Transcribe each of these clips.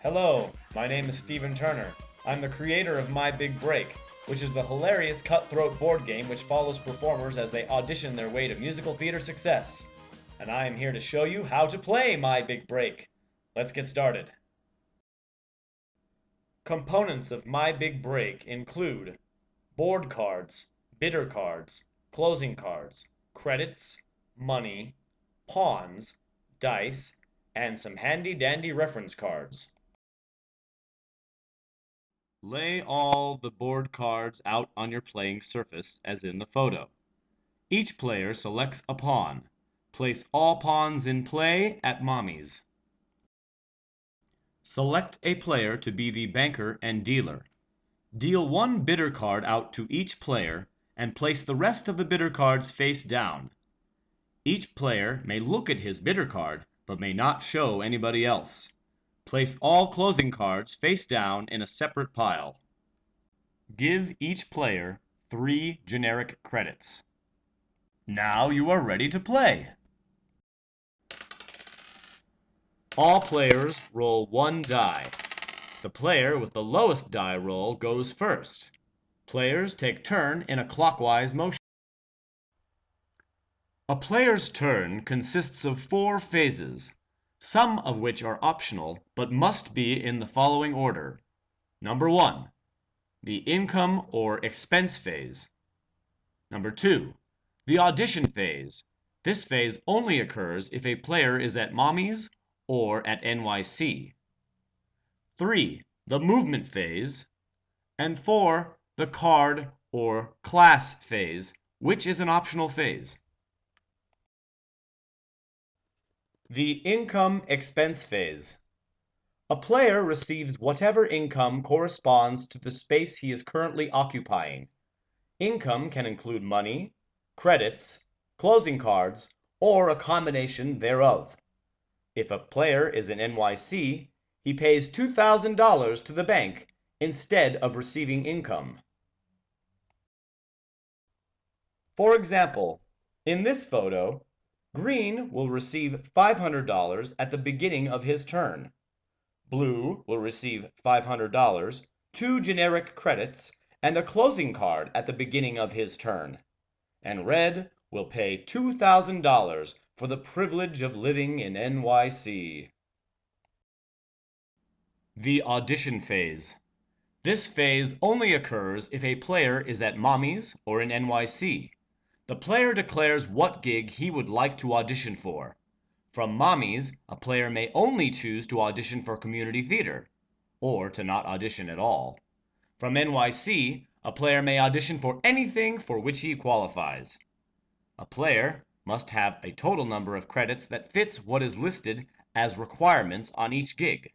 Hello, my name is Steven Turner. I'm the creator of My Big Break, which is the hilarious cutthroat board game which follows performers as they audition their way to musical theater success. And I am here to show you how to play My Big Break. Let's get started. Components of My Big Break include board cards, bidder cards, closing cards, credits, money, pawns, dice, and some handy-dandy reference cards. Lay all the board cards out on your playing surface as in the photo. Each player selects a pawn. Place all pawns in play at mommy's. Select a player to be the banker and dealer. Deal one bidder card out to each player and place the rest of the bidder cards face down. Each player may look at his bidder card but may not show anybody else. Place all closing cards face down in a separate pile. Give each player 3 generic credits. Now you are ready to play. All players roll 1 die. The player with the lowest die roll goes first. Players take turn in a clockwise motion. A player's turn consists of 4 phases, some of which are optional but must be in the following order. Number 1. The income or expense phase. Number 2. The audition phase. This phase only occurs if a player is at Mommy's or at NYC. 3. The movement phase. And 4. The card or class phase, which is an optional phase. The income expense phase. A player receives whatever income corresponds to the space he is currently occupying. Income can include money, credits, closing cards, or a combination thereof. If a player is in NYC, he pays $2,000 to the bank instead of receiving income. For example, in this photo, Green will receive $500 at the beginning of his turn. Blue will receive $500, 2 generic credits, and a closing card at the beginning of his turn. And Red will pay $2,000 for the privilege of living in NYC. The audition phase. This phase only occurs if a player is at Mommy's or in NYC. The player declares what gig he would like to audition for. From Mommy's, a player may only choose to audition for community theater, or to not audition at all. From NYC, a player may audition for anything for which he qualifies. A player must have a total number of credits that fits what is listed as requirements on each gig.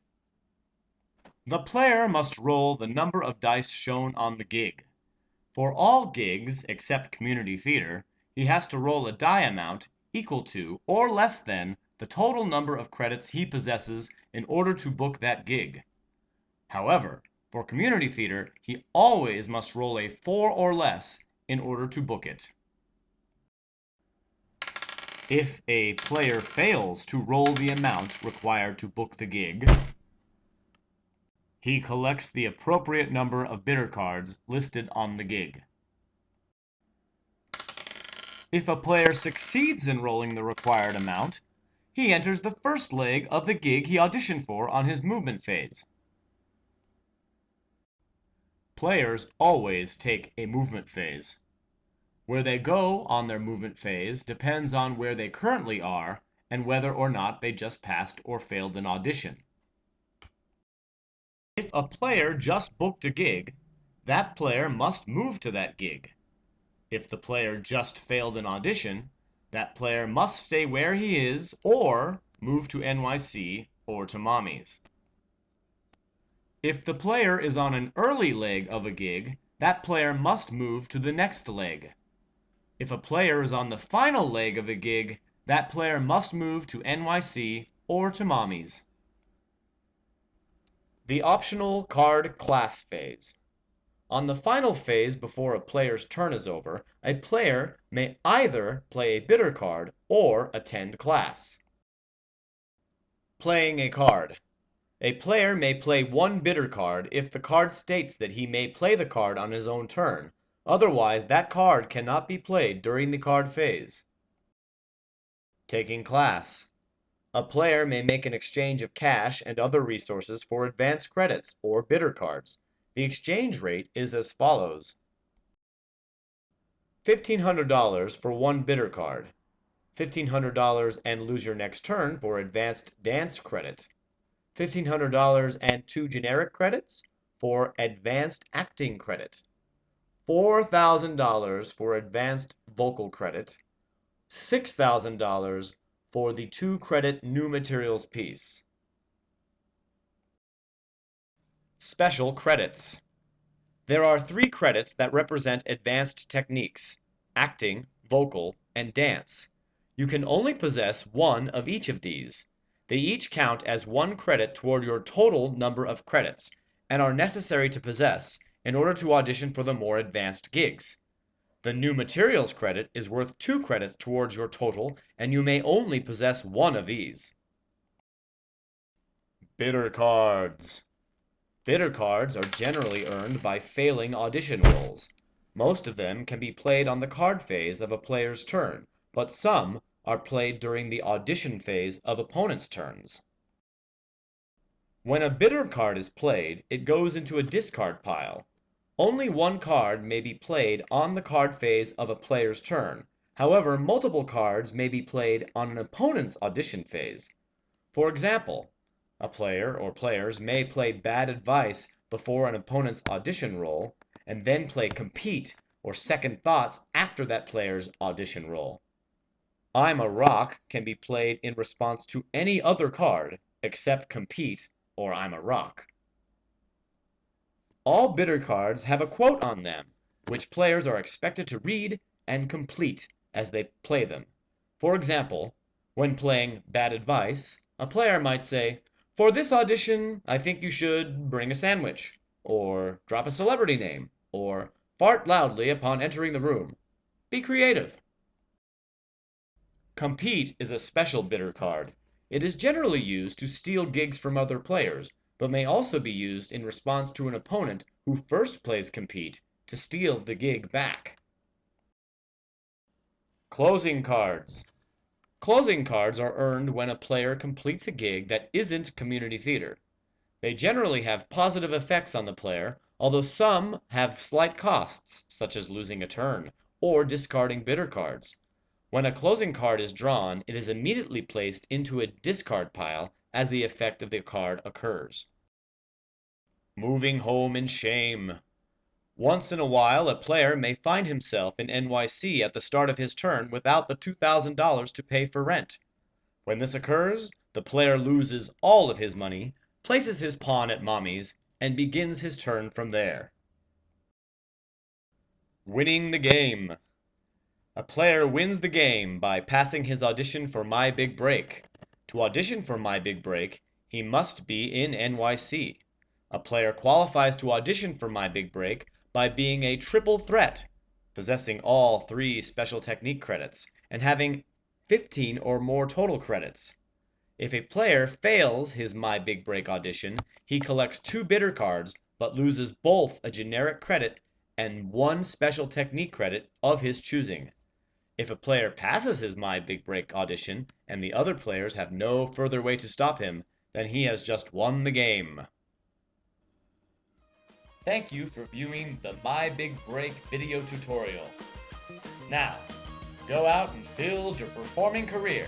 The player must roll the number of dice shown on the gig. For all gigs except community theater, he has to roll a die amount equal to or less than the total number of credits he possesses in order to book that gig. However, for community theater, he always must roll a 4 or less in order to book it. If a player fails to roll the amount required to book the gig, he collects the appropriate number of bidder cards listed on the gig. If a player succeeds in rolling the required amount, he enters the first leg of the gig he auditioned for on his movement phase. Players always take a movement phase. Where they go on their movement phase depends on where they currently are and whether or not they just passed or failed an audition. If a player just booked a gig, that player must move to that gig. If the player just failed an audition, that player must stay where he is or move to NYC or to Mommy's. If the player is on an early leg of a gig, that player must move to the next leg. If a player is on the final leg of a gig, that player must move to NYC or to Mommy's. The optional card class phase. On the final phase before a player's turn is over, a player may either play a bidder card or attend class. Playing a card. A player may play one bitter card if the card states that he may play the card on his own turn. Otherwise, that card cannot be played during the card phase. Taking class. A player may make an exchange of cash and other resources for advance credits or bitter cards. The exchange rate is as follows: $1,500 for one bitter card, $1,500 and lose your next turn for advanced dance credit, $1,500 and 2 generic credits for advanced acting credit, $4,000 for advanced vocal credit, $6,000 for the 2 credit new materials piece. Special credits. There are 3 credits that represent advanced techniques: acting, vocal, and dance. You can only possess one of each of these. They each count as 1 credit toward your total number of credits, and are necessary to possess in order to audition for the more advanced gigs. The new materials credit is worth 2 credits towards your total, and you may only possess one of these. Bitter cards. Bitter cards are generally earned by failing audition rolls. Most of them can be played on the card phase of a player's turn, but some are played during the audition phase of opponents' turns. When a bitter card is played, it goes into a discard pile. Only one card may be played on the card phase of a player's turn. However, multiple cards may be played on an opponent's audition phase. For example, a player or players may play bad advice before an opponent's audition roll, and then play compete or second thoughts after that player's audition roll. I'm a rock can be played in response to any other card except compete or I'm a rock. All bitter cards have a quote on them, which players are expected to read and complete as they play them. For example, when playing bad advice, a player might say, "For this audition, I think you should bring a sandwich," or drop a celebrity name, or fart loudly upon entering the room. Be creative. Compete is a special bitter card. It is generally used to steal gigs from other players, but may also be used in response to an opponent who first plays compete to steal the gig back. Closing cards. Closing cards are earned when a player completes a gig that isn't community theater. They generally have positive effects on the player, although some have slight costs, such as losing a turn or discarding bitter cards. When a closing card is drawn, it is immediately placed into a discard pile as the effect of the card occurs. Moving home in shame. Once in a while, a player may find himself in NYC at the start of his turn without the $2,000 to pay for rent. When this occurs, the player loses all of his money, places his pawn at mommy's, and begins his turn from there. Winning the game. A player wins the game by passing his audition for My Big Break. To audition for My Big Break, he must be in NYC. A player qualifies to audition for My Big Break by being a triple threat, possessing all 3 special technique credits, and having 15 or more total credits. If a player fails his My Big Break audition, he collects 2 bitter cards, but loses both a generic credit and 1 special technique credit of his choosing. If a player passes his My Big Break audition, and the other players have no further way to stop him, then he has just won the game. Thank you for viewing the My Big Break video tutorial. Now, go out and build your performing career,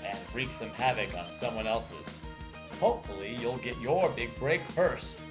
and wreak some havoc on someone else's. Hopefully you'll get your big break first.